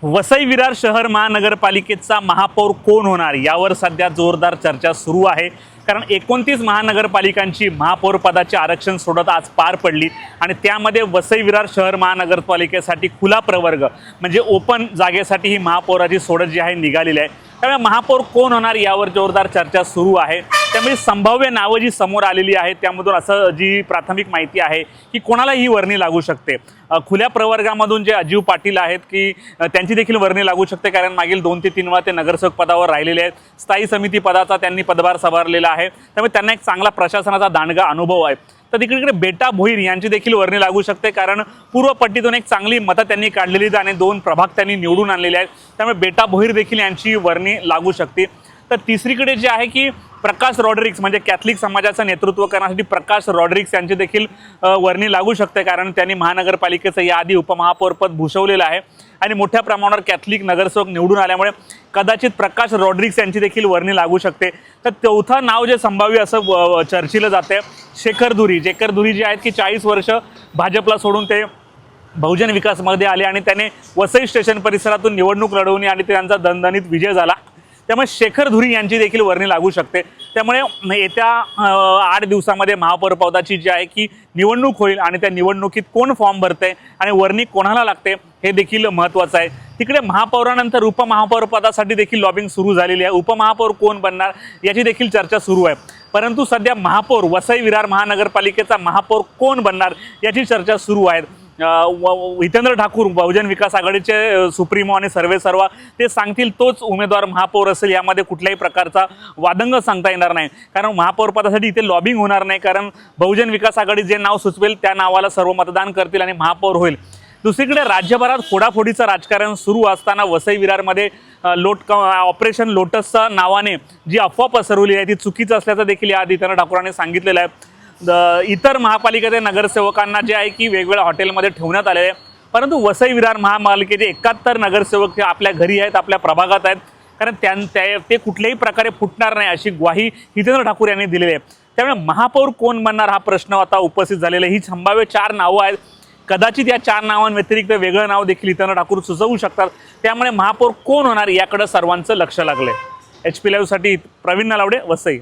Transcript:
वसई विरार शहर महानगरपालिकेचा महापौर कोण होणार यावर सध्या जोरदार चर्चा सुरू आहे। कारण 29 महानगरपालिकांची महापौर पदाची आरक्षण सोडत आज पार पडली आणि त्यामध्ये वसई विरार शहर महानगरपालिकेसाठी खुला प्रवर्ग म्हणजे ओपन जागेसाठी ही महापौराची सोडत जी आहे निघालेली आहे। त्यामुळे महापौर कोण होणार यावर जोरदार चर्चा सुरू आहे। त्यामुळे संभाव्य नावं जी समोर आलेली आहेत त्यामधून असं जी प्राथमिक माहिती आहे की कोणाला ही वर्णी लागू शकते। खुल्या प्रवर्गामधून जे अजीव पाटील आहेत की त्यांची देखील वर्णी लागू शकते, कारण मागील 2 ते 3 वेळा ते नगरसेवक पदावर राहिलेले आहेत। स्थायी समिती पदाचा त्यांनी पदभार सांभाळलेला आहे, त्यामुळे त्यांना एक चांगला प्रशासनाचा दांडगा अनुभव आहे। तर तिकडे बेटा भोईर यांची देखील वर्णी लागू शकते, कारण पूर्व पट्टीतून एक चांगली मतं त्यांनी काढलेली आणि 2 प्रभाग त्यांनी निवडून आणलेले आहेत, त्यामुळे बेटा भोईर देखील यांची वर्णी लागू शकते। तर तिसरीकडे जे आहे की प्रकाश रॉड्रिक्स म्हणजे कॅथलिक समाजाचं नेतृत्व करण्यासाठी प्रकाश रॉड्रिक्स यांची देखील वर्णी लागू शकते, कारण त्यांनी महानगरपालिकेचं याआधी उपमहापौरपद भूषवलेलं आहे आणि मोठ्या प्रमाणावर कॅथलिक नगरसेवक निवडून आल्यामुळे कदाचित प्रकाश रॉड्रिक्स यांची देखील वर्णी लागू शकते। तर चौथा नाव जे संभाव्य असं चर्चिलं जाते शेखर धुरी जे आहेत की 40 वर्ष भाजपला सोडून ते बहुजन विकासमध्ये आले आणि त्याने वसई स्टेशन परिसरातून निवडणूक लढवली आणि त्यांचा दणदणीत विजय झाला, त्यामुळे शेखर धुरी यांची देखील वर्णी लागू शकते। त्यामुळे येत्या 8 दिवसामध्ये महापौर पदाची जी आहे की निवडणूक होईल आणि त्या निवडणुकीत कोण फॉर्म भरते आणि वर्णी कोणाला लागते हे देखील महत्त्वाचं आहे। तिकडे महापौरानंतर उपमहापौर पदासाठी देखील लॉबिंग सुरू झालेली आहे। उपमहापौर कोण बनणार याची देखील चर्चा सुरू आहे, परंतु सध्या महापौर वसई विरार महानगरपालिकेचा महापौर कोण बनणार याची चर्चा सुरू आहे। हितेंद्र ठाकूर बहुजन विकास आघाडीचे सुप्रीमो आणि सर्वेसर्वा ते सांगतील तोच उमेदवार महापौर असेल, यामध्ये कुठल्याही प्रकारचा वादंग सांगता येणार नाही। कारण महापौर पदासाठी इथे लॉबिंग होणार नाही, कारण बहुजन विकास आघाडी जे नाव सुचवेल त्या नावाला सर्व मतदान करतील आणि महापौर होईल। दुसरीकडे राज्यभरात फोडाफोडीचं राजकारण सुरू असताना वसई विरारमध्ये ऑपरेशन लोटसच्या नावाने जी अफवा पसरवली आहे ती चुकीचं असल्याचं देखील याआधी हितेंद्र ठाकूरांनी सांगितलेलं आहे। इतर महापालिकेच्या नगरसेवकांना जे आहे की वेगवेगळ्या हॉटेलमध्ये ठेवण्यात आलेले आहे, परंतु वसई विरार महापालिकेचे 71 नगरसेवक आपल्या घरी आहेत, आपल्या प्रभागात आहेत, कारण ते कुठल्याही प्रकारे फुटणार नाही अशी ग्वाही हितेंद्र ठाकूर यांनी दिलेली आहे। त्यामुळे महापौर कोण बनणार हा प्रश्न आता उपस्थित झालेला आहे। ही संभाव्य 4 नावं आहेत, कदाचित या 4 नावांव्यतिरिक्त वेगळं नाव देखील हितेंद्र ठाकूर सुचवू शकतात। त्यामुळे महापौर कोण होणार याकडे सर्वांचं लक्ष लागलंय। HP लाईव्हसाठी प्रवीण नलावडे, वसई।